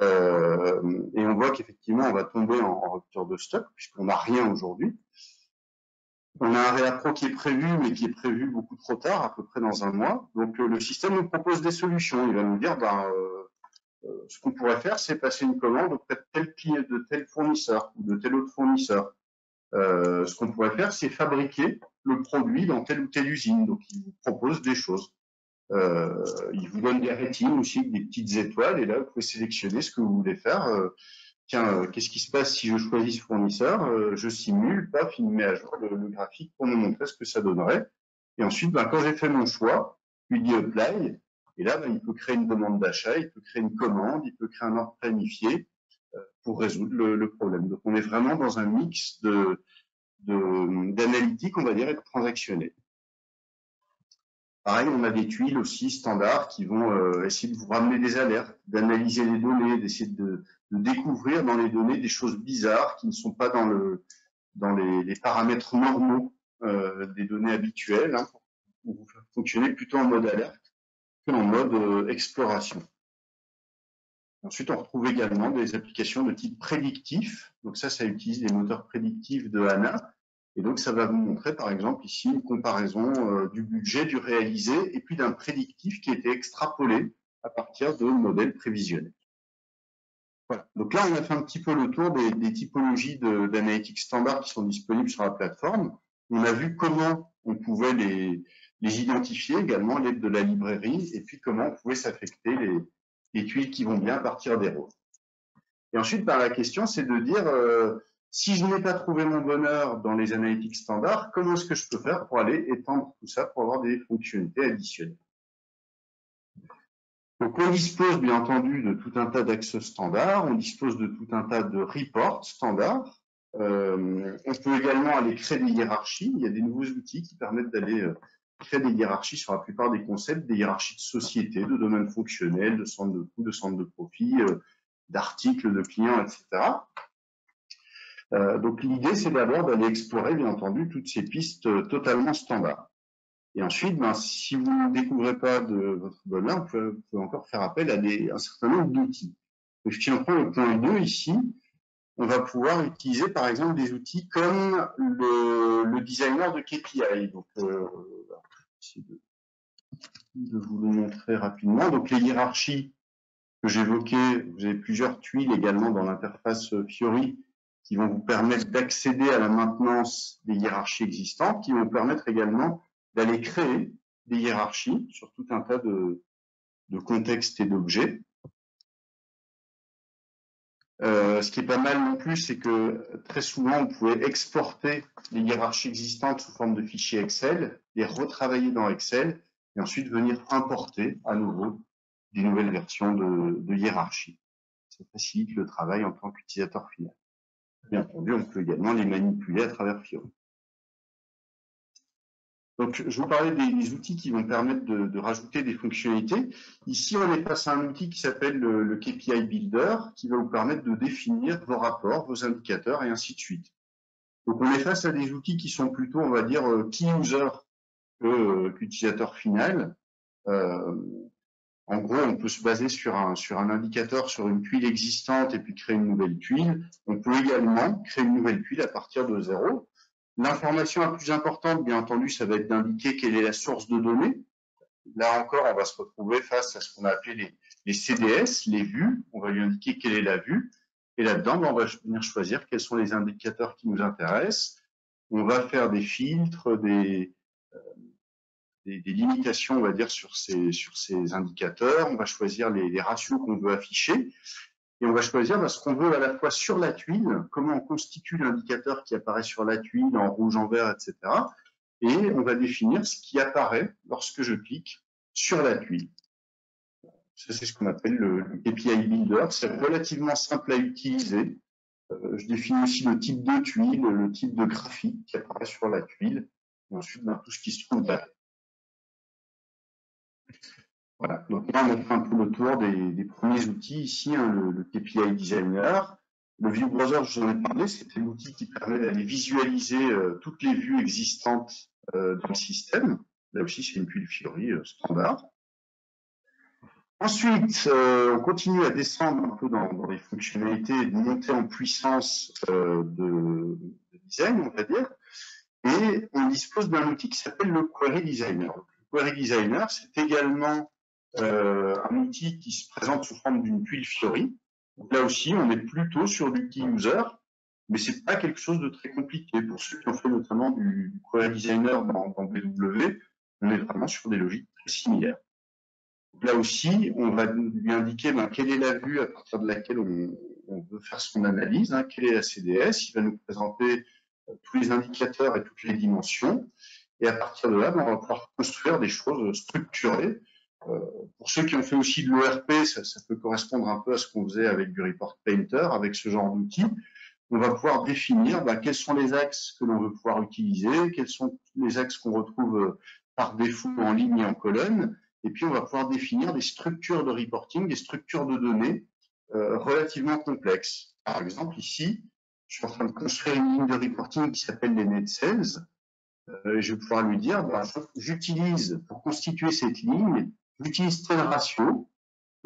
et on voit qu'effectivement, on va tomber en rupture de stock, puisqu'on n'a rien aujourd'hui. On a un réappro qui est prévu, mais qui est prévu beaucoup trop tard, à peu près dans un mois. Donc, le système nous propose des solutions. Il va nous dire, ce qu'on pourrait faire, c'est passer une commande auprès de tel fournisseur ou de tel autre fournisseur. Ce qu'on pourrait faire, c'est fabriquer le produit dans telle ou telle usine. Donc, il vous propose des choses. Il vous donne des ratings aussi, des petites étoiles, et là, vous pouvez sélectionner ce que vous voulez faire. Qu'est-ce qui se passe si je choisis ce fournisseur? Je simule, paf, il me met à jour le graphique pour me montrer ce que ça donnerait. Et ensuite, quand j'ai fait mon choix, je lui dis apply. Et là, il peut créer une demande d'achat, il peut créer une commande, il peut créer un ordre planifié pour résoudre le problème. Donc, on est vraiment dans un mix d'analytique, on va dire, et de transactionnel. Pareil, on a des tuiles aussi standards qui vont essayer de vous ramener des alertes, d'analyser les données, d'essayer de découvrir dans les données des choses bizarres qui ne sont pas dans les paramètres normaux des données habituelles, hein, pour vous faire fonctionner plutôt en mode alerte que en mode exploration. Ensuite, on retrouve également des applications de type prédictif. Donc ça utilise les moteurs prédictifs de HANA. Et donc, ça va vous montrer, par exemple, ici, une comparaison du budget, du réalisé, et puis d'un prédictif qui a été extrapolé à partir de modèles prévisionnels. Voilà. Donc là, on a fait un petit peu le tour des typologies d'analytics standards qui sont disponibles sur la plateforme. On a vu comment on pouvait les identifier également, l'aide de la librairie, et puis comment on pouvait s'affecter les tuiles qui vont bien à partir des rôles. Et ensuite, la question, c'est de dire, si je n'ai pas trouvé mon bonheur dans les analytics standards, comment est-ce que je peux faire pour aller étendre tout ça pour avoir des fonctionnalités additionnelles? Donc, on dispose bien entendu de tout un tas d'axes standards, on dispose de tout un tas de reports standards. On peut également aller créer des hiérarchies. Il y a des nouveaux outils qui permettent d'aller créer des hiérarchies sur la plupart des concepts, des hiérarchies de société, de domaines fonctionnels, de centres de coûts, de centres de profit, d'articles, de clients, etc. Donc l'idée, c'est d'abord d'aller explorer, bien entendu, toutes ces pistes totalement standards. Et ensuite, si vous ne découvrez pas de votre bonheur, vous pouvez encore faire appel à un certain nombre d'outils. Si on prend le point 2 ici, on va pouvoir utiliser par exemple des outils comme le designer de KPI. Donc, essayer de vous le montrer rapidement. Donc, les hiérarchies que j'évoquais, vous avez plusieurs tuiles également dans l'interface Fiori qui vont vous permettre d'accéder à la maintenance des hiérarchies existantes, qui vont vous permettre également d'aller créer des hiérarchies sur tout un tas de contextes et d'objets. Ce qui est pas mal non plus, c'est que très souvent, vous pouvez exporter les hiérarchies existantes sous forme de fichiers Excel, les retravailler dans Excel, et ensuite venir importer à nouveau des nouvelles versions de hiérarchie. Ça facilite le travail en tant qu'utilisateur final. Bien entendu, on peut également les manipuler à travers Fiori. Donc, je vous parlais des outils qui vont permettre de rajouter des fonctionnalités. Ici, on est face à un outil qui s'appelle le KPI Builder, qui va vous permettre de définir vos rapports, vos indicateurs, et ainsi de suite. Donc, on est face à des outils qui sont plutôt, on va dire, key user qu'utilisateur final. En gros, on peut se baser sur un indicateur, sur une tuile existante, et puis créer une nouvelle tuile. On peut également créer une nouvelle tuile à partir de zéro. L'information la plus importante, bien entendu, ça va être d'indiquer quelle est la source de données. Là encore, on va se retrouver face à ce qu'on a appelé les CDS, les vues. On va lui indiquer quelle est la vue. Et là-dedans, on va venir choisir quels sont les indicateurs qui nous intéressent. On va faire des filtres, des limitations, on va dire, sur ces indicateurs. On va choisir les ratios qu'on veut afficher. Et on va choisir ce qu'on veut à la fois sur la tuile, comment on constitue l'indicateur qui apparaît sur la tuile en rouge, en vert, etc. Et on va définir ce qui apparaît lorsque je clique sur la tuile. Ça, c'est ce qu'on appelle le KPI Builder. C'est relativement simple à utiliser. Je définis aussi le type de tuile, le type de graphique qui apparaît sur la tuile, et ensuite tout ce qui se trouve derrière. Voilà, donc là on a fait un peu le tour des premiers outils ici, le KPI Designer. Le View Browser, je vous en ai parlé, c'était l'outil qui permet d'aller visualiser toutes les vues existantes dans le système. Là aussi, c'est une tuile Fiori standard. Ensuite, on continue à descendre un peu dans les fonctionnalités de montée en puissance de design, on va dire. Et on dispose d'un outil qui s'appelle le Query Designer. Le Query Designer, c'est également un outil qui se présente sous forme d'une tuile Fiori. Donc là aussi, on est plutôt sur du key user, mais c'est pas quelque chose de très compliqué. Pour ceux qui ont fait notamment du Query Designer dans BW, on est vraiment sur des logiques très similaires. Donc là aussi, on va lui indiquer quelle est la vue à partir de laquelle on veut faire son analyse, quelle est la CDS. Il va nous présenter tous les indicateurs et toutes les dimensions. Et à partir de là, on va pouvoir construire des choses structurées. Pour ceux qui ont fait aussi de l'ERP, ça peut correspondre un peu à ce qu'on faisait avec du Report Painter, avec ce genre d'outils. On va pouvoir définir quels sont les axes que l'on veut pouvoir utiliser, quels sont les axes qu'on retrouve par défaut en ligne et en colonne, et puis on va pouvoir définir des structures de reporting, des structures de données relativement complexes. Par exemple, ici, je suis en train de construire une ligne de reporting qui s'appelle les net sales. Je vais pouvoir lui dire, j'utilise, pour constituer cette ligne, j'utilise tel ratio,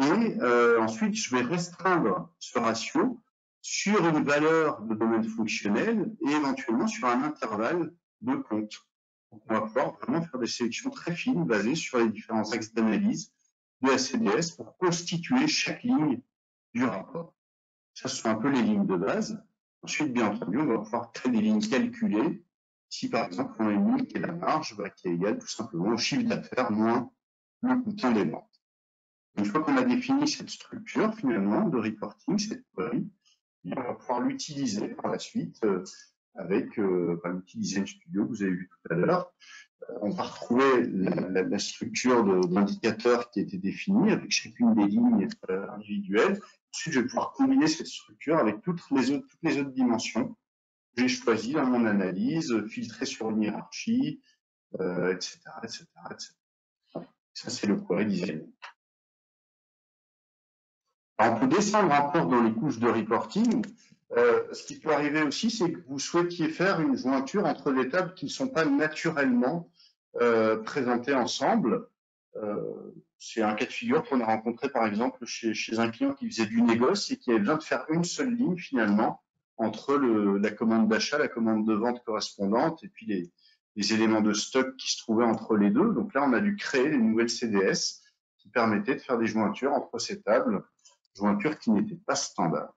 et ensuite, je vais restreindre ce ratio sur une valeur de domaine fonctionnel et éventuellement sur un intervalle de compte. Donc, on va pouvoir vraiment faire des sélections très fines basées sur les différents axes d'analyse de la CDS pour constituer chaque ligne du rapport. Ça, ce sont un peu les lignes de base. Ensuite, bien entendu, on va pouvoir créer des lignes calculées. Si, par exemple, on a une ligne qui est la marge, qui est égale tout simplement au chiffre d'affaires moins le coût des ventes. Une fois qu'on a défini cette structure, finalement, de reporting, cette query, on va pouvoir l'utiliser par la suite avec l'outil Design Studio que vous avez vu tout à l'heure. On va retrouver la structure d'indicateurs qui a été définie avec chacune des lignes individuelles. Ensuite, je vais pouvoir combiner cette structure avec toutes les autres dimensions que j'ai choisies dans mon analyse, filtrer sur une hiérarchie, etc., etc., etc. Ça, c'est le query design. Alors, on peut descendre encore dans les couches de reporting. Ce qui peut arriver aussi, c'est que vous souhaitiez faire une jointure entre des tables qui ne sont pas naturellement présentées ensemble. C'est un cas de figure qu'on a rencontré par exemple chez un client qui faisait du négoce et qui avait besoin de faire une seule ligne finalement entre la commande d'achat, la commande de vente correspondante et puis les éléments de stock qui se trouvaient entre les deux. Donc là, on a dû créer une nouvelle CDS qui permettait de faire des jointures entre ces tables, jointure qui n'était pas standard.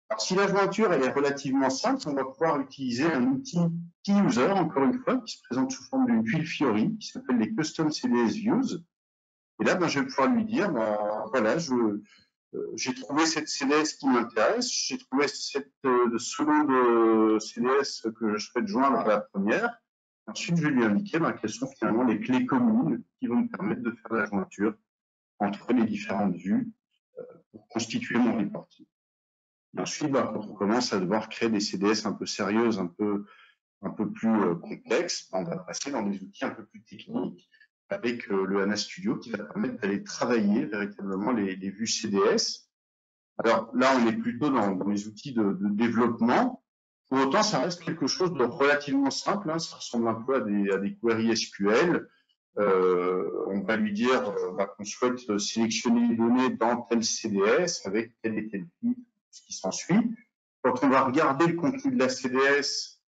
Alors, si la jointure elle est relativement simple, on va pouvoir utiliser un outil key user, encore une fois, qui se présente sous forme d'une tuile Fiori, qui s'appelle les Custom CDS Views. Et là, je vais pouvoir lui dire, voilà, j'ai trouvé cette CDS qui m'intéresse, j'ai trouvé cette seconde CDS que je souhaite joindre à la première. Ensuite, je vais lui indiquer quelles sont finalement les clés communes qui vont me permettre de faire la jointure entre les différentes vues pour constituer mon reporting. Et ensuite, quand on commence à devoir créer des CDS un peu sérieuses, un peu plus complexes, on va passer dans des outils un peu plus techniques avec le HANA Studio qui va permettre d'aller travailler véritablement les vues CDS. Alors là, on est plutôt dans les outils de développement. Pour autant, ça reste quelque chose de relativement simple. Hein, ça ressemble un peu à des queries SQL. On va lui dire qu'on souhaite sélectionner les données dans tel CDS avec tel et tel titre, ce qui s'ensuit. Quand on va regarder le contenu de la CDS,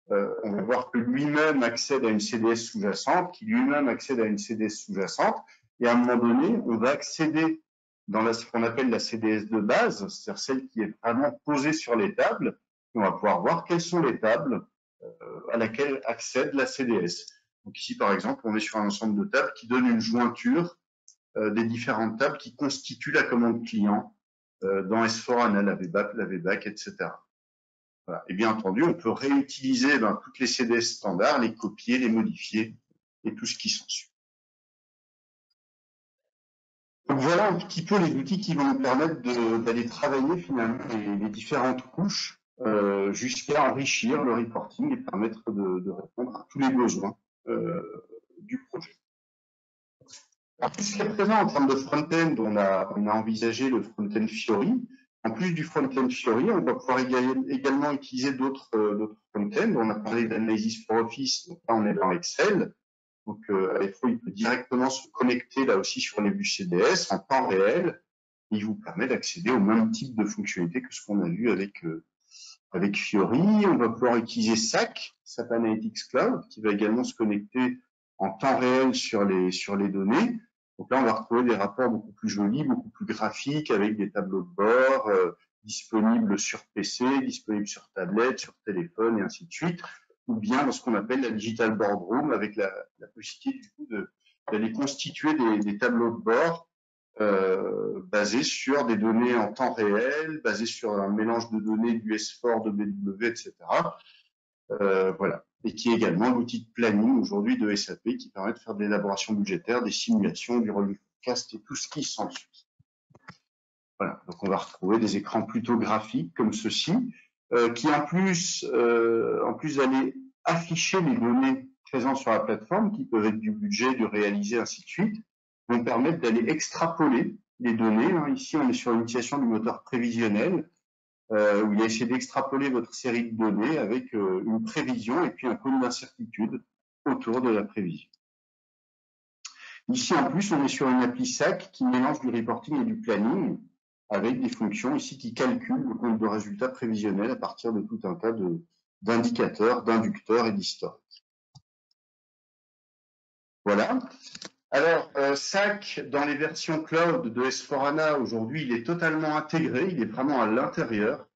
on va voir que lui-même accède à une CDS sous-jacente, qui lui-même accède à une CDS sous-jacente, et à un moment donné, on va accéder dans ce qu'on appelle la CDS de base, c'est-à-dire celle qui est vraiment posée sur les tables, et on va pouvoir voir quelles sont les tables à laquelle accède la CDS. Donc ici, par exemple, on est sur un ensemble de tables qui donne une jointure des différentes tables qui constituent la commande client dans S4HANA, la VBAC, etc. Voilà. Et bien entendu, on peut réutiliser toutes les CDS standards, les copier, les modifier et tout ce qui s'ensuit. Donc voilà un petit peu les outils qui vont nous permettre d'aller travailler finalement les différentes couches jusqu'à enrichir le reporting et permettre de répondre à tous les besoins du projet. Alors, jusqu'à présent, en termes de front-end, on a envisagé le front-end Fiori. En plus du front-end Fiori, on va pouvoir également utiliser d'autres front-end. On a parlé d'Analysis for Office, donc là on est dans Excel. Donc AFO, il peut directement se connecter là aussi sur les vues CDS en temps réel. Et il vous permet d'accéder au même type de fonctionnalité que ce qu'on a vu avec Fiori. On va pouvoir utiliser SAC Analytics Cloud, qui va également se connecter en temps réel sur les données. Donc là, on va retrouver des rapports beaucoup plus jolis, beaucoup plus graphiques, avec des tableaux de bord disponibles sur PC, disponibles sur tablette, sur téléphone, et ainsi de suite. Ou bien dans ce qu'on appelle la Digital Boardroom, avec la possibilité du coup d'aller constituer des tableaux de bord basés sur des données en temps réel, basés sur un mélange de données du S4, de BW, etc. Voilà. et qui est également l'outil de planning aujourd'hui de SAP qui permet de faire de l'élaboration budgétaire, des simulations, du revenu forecast et tout ce qui s'ensuit. Voilà, donc on va retrouver des écrans plutôt graphiques comme ceci, qui en plus d'aller afficher les données présentes sur la plateforme, qui peuvent être du budget, du réalisé, ainsi de suite, vont permettre d'aller extrapoler les données. Ici, on est sur une utilisation du moteur prévisionnel, où il a essayé d'extrapoler votre série de données avec une prévision et puis un cône d'incertitude autour de la prévision. Ici, en plus, on est sur une appli SAC qui mélange du reporting et du planning, avec des fonctions ici qui calculent le compte de résultats prévisionnels à partir de tout un tas d'indicateurs, d'inducteurs et d'historiques. Voilà. Alors, SAC, dans les versions cloud de S4HANA, aujourd'hui, il est totalement intégré, il est vraiment à l'intérieur.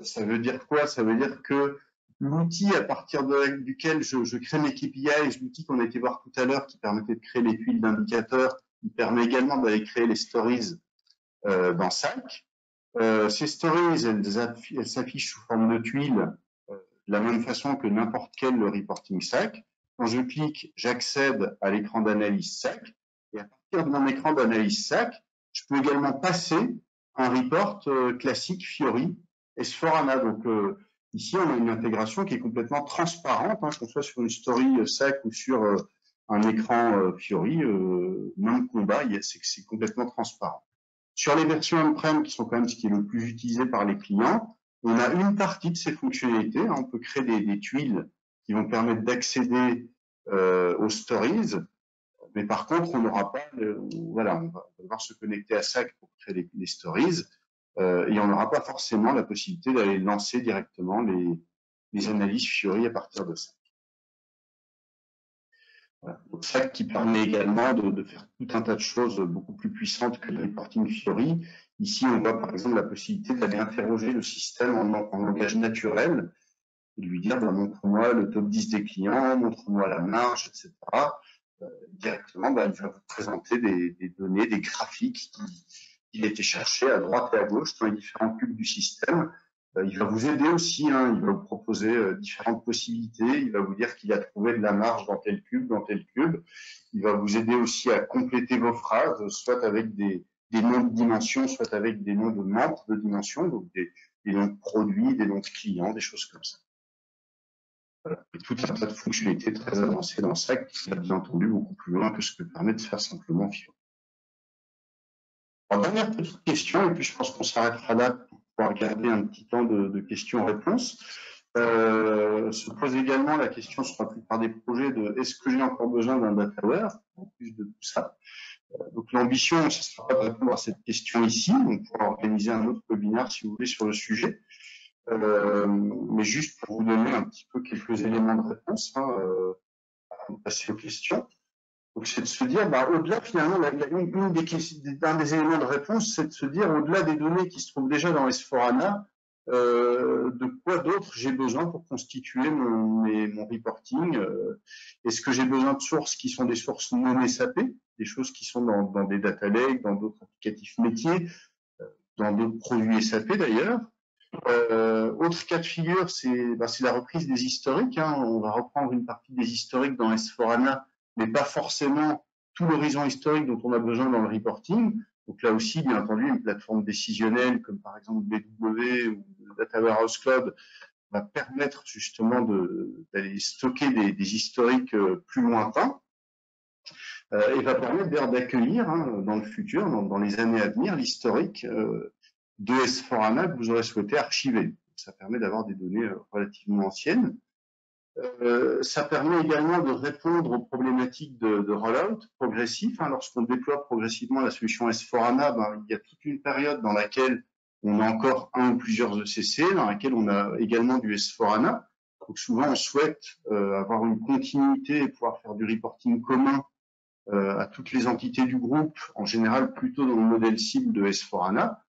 Ça veut dire quoi? Ça veut dire que l'outil à partir duquel je crée mes KPI, l'outil qu'on a été voir tout à l'heure qui permettait de créer les tuiles d'indicateurs, il permet également d'aller créer les stories dans SAC. Ces stories, elles s'affichent sous forme de tuiles de la même façon que n'importe quel reporting SAC. Quand je clique, j'accède à l'écran d'analyse SAC. Et à partir de mon écran d'analyse SAC, je peux également passer un report classique Fiori S4HANA. Donc ici, on a une intégration qui est complètement transparente, qu'on soit sur une story SAC ou sur un écran Fiori, même combat, c'est complètement transparent. Sur les versions on-prem, qui sont quand même ce qui est le plus utilisé par les clients, on a une partie de ces fonctionnalités. On peut créer des tuiles qui vont permettre d'accéder aux stories, mais par contre, on n'aura pas, voilà, on va devoir se connecter à SAC pour créer les stories, et on n'aura pas forcément la possibilité d'aller lancer directement les analyses Fiori à partir de ça. Voilà. SAC qui permet également de faire tout un tas de choses beaucoup plus puissantes que le reporting Fiori. Ici, on voit par exemple la possibilité d'aller interroger le système en langage naturel et de lui dire montre-moi le top 10 des clients, montre-moi la marge, etc. Directement, il va vous présenter des données, des graphiques qu'il a été chercher à droite et à gauche dans les différents cubes du système. Il va vous aider aussi, il va vous proposer différentes possibilités, il va vous dire qu'il a trouvé de la marge dans tel cube, dans tel cube. Il va vous aider aussi à compléter vos phrases, soit avec des noms de dimensions, soit avec des noms de membres de dimensions, donc des noms de produits, des noms de clients, des choses comme ça. Voilà. Et tout un tas de fonctionnalités très avancées dans SAC qui va bien entendu beaucoup plus loin que ce que permet de faire simplement Fiori. Alors, dernière petite question, et puis je pense qu'on s'arrêtera là pour pouvoir garder un petit temps de questions-réponses. Se pose également la question sur la plupart des projets de est-ce que j'ai encore besoin d'un dataware en plus de tout ça. Donc l'ambition, ce sera pas de répondre à cette question ici, on pourra organiser un autre webinaire si vous voulez sur le sujet. Mais juste pour vous donner un petit peu quelques éléments de réponse, avant de passer aux questions. Donc c'est de se dire, au-delà finalement, un des éléments de réponse, c'est de se dire, au-delà des données qui se trouvent déjà dans S4HANA, de quoi d'autre j'ai besoin pour constituer mon reporting. Est-ce que j'ai besoin de sources qui sont des sources non SAP, des choses qui sont dans des data lakes, dans d'autres applicatifs métiers, dans d'autres produits SAP d'ailleurs. Autre cas de figure, c'est la reprise des historiques. On va reprendre une partie des historiques dans S4HANA, mais pas forcément tout l'horizon historique dont on a besoin dans le reporting. Donc là aussi, bien entendu, une plateforme décisionnelle comme par exemple BW ou Data Warehouse Cloud va permettre justement d'aller stocker des historiques plus lointains et va permettre d'accueillir dans le futur, dans les années à venir, l'historique de S4HANA que vous aurez souhaité archiver. Ça permet d'avoir des données relativement anciennes. Ça permet également de répondre aux problématiques de rollout progressif. Lorsqu'on déploie progressivement la solution S4HANA, il y a toute une période dans laquelle on a encore un ou plusieurs ECC, dans laquelle on a également du S4HANA. Donc souvent, on souhaite avoir une continuité et pouvoir faire du reporting commun à toutes les entités du groupe, en général plutôt dans le modèle cible de S4HANA.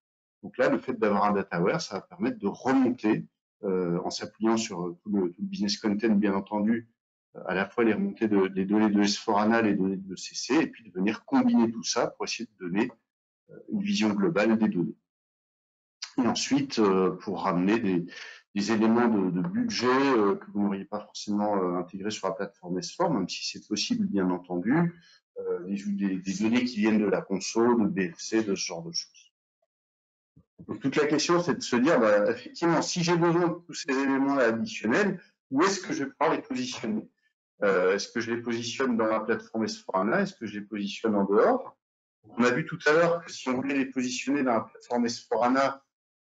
Donc là, le fait d'avoir un dataware, ça va permettre de remonter, en s'appuyant sur tout le business content, bien entendu, à la fois les remontées des données de S4HANA, les données de CC, et puis de venir combiner tout ça pour essayer de donner une vision globale des données. Et ensuite, pour ramener des éléments de budget que vous n'auriez pas forcément intégrés sur la plateforme S4, même si c'est possible, bien entendu, des données qui viennent de la console, de BFC, de ce genre de choses. Donc, toute la question, c'est de se dire, bah, effectivement, si j'ai besoin de tous ces éléments-là additionnels, où est-ce que je vais pouvoir les positionner? Est-ce que je les positionne dans la plateforme S4HANA? Est-ce que je les positionne en dehors? On a vu tout à l'heure que si on voulait les positionner dans la plateforme S4HANA,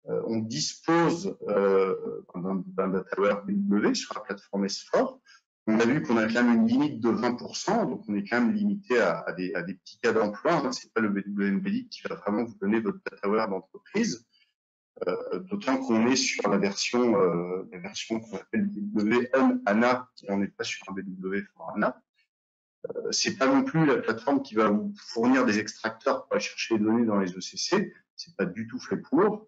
on dispose d'un dataware BW sur la plateforme S4. On a vu qu'on a quand même une limite de 20%, donc on est quand même limité à des petits cas d'emploi. Hein. C'est pas le BW Embedded qui va vraiment vous donner votre dataware d'entreprise. D'autant qu'on est sur la version qu'on appelle BW HANA, qui n'en est pas sur un BW for HANA. C'est pas non plus la plateforme qui va vous fournir des extracteurs pour aller chercher les données dans les ECC. C'est pas du tout fait pour.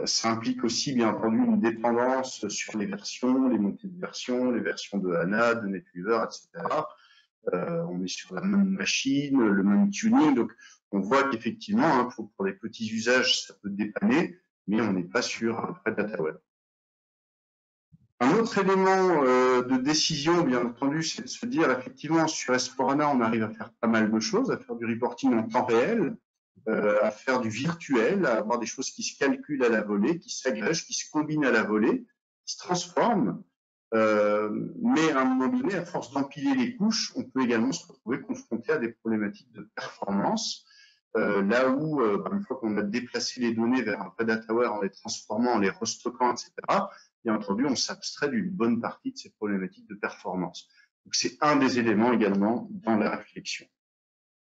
Ça implique aussi, bien entendu, une dépendance sur les versions, les montées de versions, les versions de HANA, de NetWeaver, etc. On est sur la même machine, le même tuning, donc on voit qu'effectivement, hein, pour les petits usages, ça peut dépanner, mais on n'est pas sur un vrai dataware. Un autre élément de décision, bien entendu, c'est de se dire, effectivement, sur S4HANA, on arrive à faire pas mal de choses, à faire du reporting en temps réel, à faire du virtuel, à avoir des choses qui se calculent à la volée, qui s'agrègent, qui se combinent à la volée, qui se transforment. Mais à un moment donné, à force d'empiler les couches, on peut également se retrouver confronté à des problématiques de performance. Là où, une fois qu'on a déplacé les données vers un vrai dataware en les transformant, en les restockant, etc., bien entendu, on s'abstrait d'une bonne partie de ces problématiques de performance. Donc, c'est un des éléments également dans la réflexion.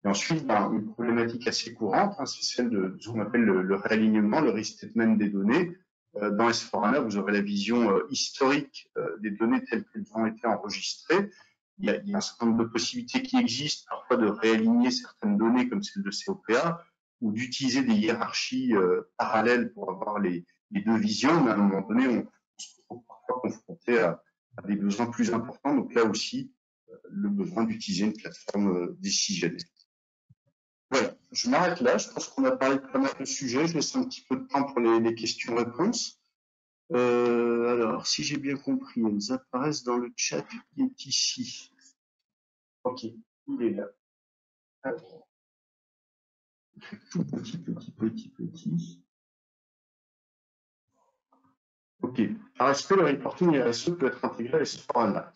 Et ensuite, une problématique assez courante, hein, c'est celle de ce qu'on appelle le réalignement, le restatement des données. Dans S4HANA, vous aurez la vision historique des données telles qu'elles ont été enregistrées. Il y a un certain nombre de possibilités qui existent, parfois de réaligner certaines données comme celle de COPA, ou d'utiliser des hiérarchies parallèles pour avoir les deux visions, mais à un moment donné, on se retrouve parfois confronté à des besoins plus importants. Donc là aussi, le besoin d'utiliser une plateforme décisionnelle. Voilà, je m'arrête là. Je pense qu'on a parlé de pas mal de sujets. Je laisse un petit peu de temps pour les questions-réponses. Alors, si j'ai bien compris, elles apparaissent dans le chat qui est ici. Ok, il est là. Alors, tout petit. Ok. Alors, est-ce que le reporting RSE peut être intégré à S4HANA?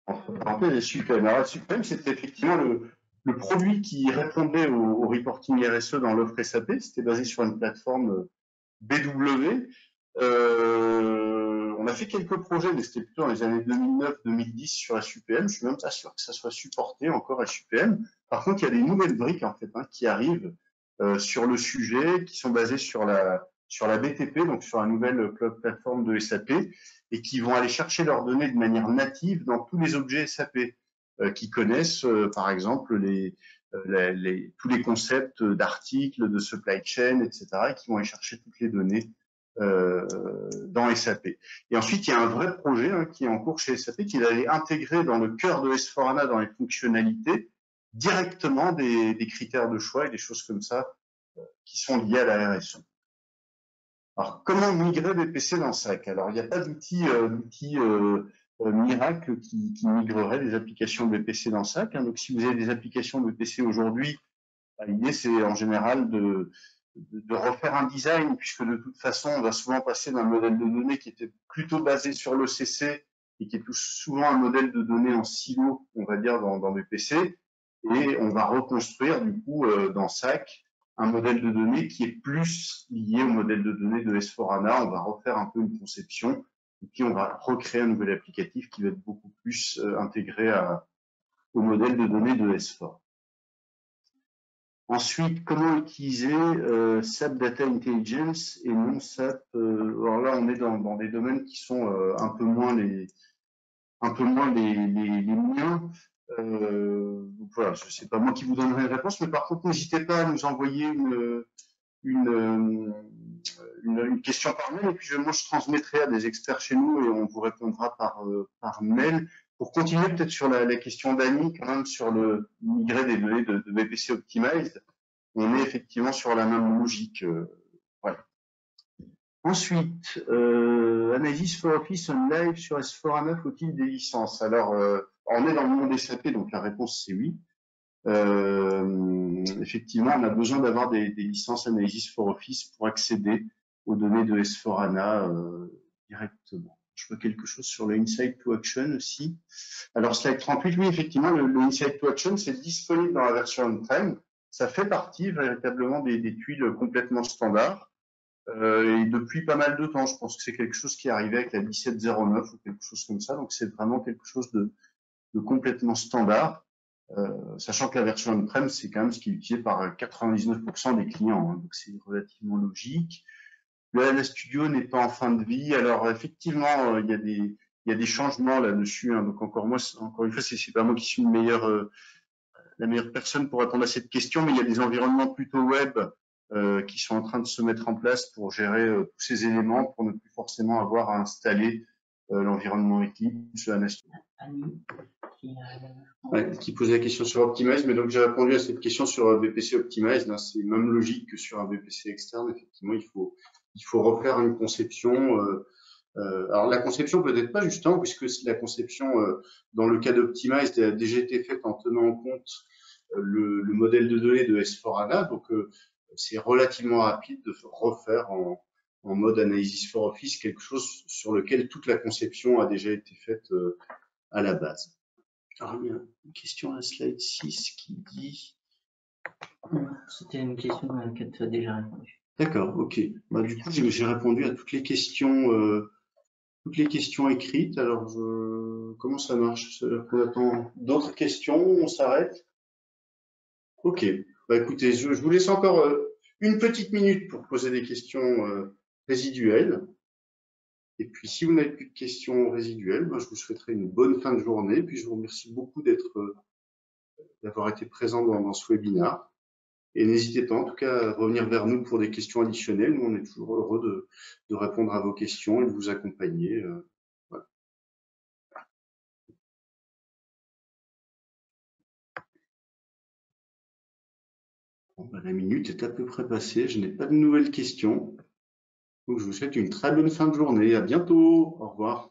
Entre parenthèses, SUPM. Alors, SUPM, c'était effectivement le produit qui répondait au reporting RSE dans l'offre SAP. C'était basé sur une plateforme BW. On a fait quelques projets, mais c'était plutôt dans les années 2009-2010 sur SUPM. Je suis même pas sûr que ça soit supporté encore SUPM. Par contre, il y a des nouvelles briques en fait qui arrivent sur le sujet, qui sont basées sur la BTP, donc sur la nouvelle cloud plateforme de SAP, et qui vont aller chercher leurs données de manière native dans tous les objets SAP qui connaissent, par exemple, tous les concepts d'articles, de supply chain, etc., et qui vont aller chercher toutes les données dans SAP. Et ensuite, il y a un vrai projet qui est en cours chez SAP, qui est d'aller intégrer dans le cœur de S4HANA, dans les fonctionnalités, directement des critères de choix et des choses comme ça qui sont liées à la RSE. Alors, comment migrer BPC dans SAC? Alors, il n'y a pas d'outil miracle qui migrerait des applications BPC dans SAC. Donc, si vous avez des applications BPC aujourd'hui, l'idée, c'est en général de refaire un design, puisque de toute façon, on va souvent passer d'un modèle de données qui était plutôt basé sur l'ECC et qui est souvent un modèle de données en silo, on va dire, dans BPC, et on va reconstruire, du coup, dans SAC, un modèle de données qui est plus lié au modèle de données de S4HANA. On va refaire un peu une conception, et puis on va recréer un nouvel applicatif qui va être beaucoup plus intégré au modèle de données de S4. Ensuite, comment utiliser SAP Data Intelligence et non SAP alors là, on est dans des domaines qui sont un peu moins les miens. Donc voilà, je sais pas moi qui vous donnerai une réponse, mais par contre, n'hésitez pas à nous envoyer une question par mail, et puis moi je transmettrai à des experts chez nous et on vous répondra par mail. Pour continuer peut-être sur la question d'Annie, quand même sur le migrer des données de BPC Optimized, on est effectivement sur la même logique. Voilà. Ensuite, Analysis for Office on live sur S4HANA, faut-il des licences? Alors, on est dans le monde SAP, donc la réponse c'est oui. Effectivement, on a besoin d'avoir des licences Analysis for Office pour accéder aux données de S4HANA directement. Je vois quelque chose sur le Insight to Action aussi. Alors, slide 38, oui, effectivement, le Insight to Action, c'est disponible dans la version on-prem. Ça fait partie véritablement des tuiles complètement standards. Et depuis pas mal de temps, je pense que c'est quelque chose qui est arrivé avec la 1709 ou quelque chose comme ça. Donc, c'est vraiment quelque chose de complètement standard. Sachant que la version on-prem, c'est quand même ce qui est utilisé par 99% des clients, hein, donc c'est relativement logique. Le HANA Studio n'est pas en fin de vie, alors effectivement, il y a des changements là-dessus, hein, donc encore une fois, c'est pas moi qui suis la meilleure personne pour répondre à cette question, mais il y a des environnements plutôt web qui sont en train de se mettre en place pour gérer tous ces éléments, pour ne plus forcément avoir à installer l'environnement Eclipse, HANA Studio. Qui posait la question sur Optimize, mais donc j'ai répondu à cette question sur VPC Optimize. C'est même logique que sur un VPC externe. Effectivement, il faut refaire une conception. Alors la conception peut-être pas justement, puisque la conception dans le cas d'Optimize a déjà été faite en tenant en compte le modèle de données de S4HANA, donc c'est relativement rapide de refaire en mode Analysis for Office quelque chose sur lequel toute la conception a déjà été faite à la base. Alors, il y a une question à slide 6 qui dit... C'était une question à laquelle tu as déjà répondu. D'accord, ok. Bah, du coup, j'ai répondu à toutes les questions écrites. Alors, comment ça marche? On attend d'autres questions? On s'arrête? Ok. Bah, écoutez, je vous laisse encore une petite minute pour poser des questions résiduelles. Et puis, si vous n'avez plus de questions résiduelles, moi, je vous souhaiterais une bonne fin de journée. Puis, je vous remercie beaucoup d'avoir été présent dans ce webinaire. Et n'hésitez pas, en tout cas, à revenir vers nous pour des questions additionnelles. Nous, on est toujours heureux de répondre à vos questions et de vous accompagner. Voilà. Bon, bah, la minute est à peu près passée. Je n'ai pas de nouvelles questions. Donc, je vous souhaite une très bonne fin de journée. À bientôt. Au revoir.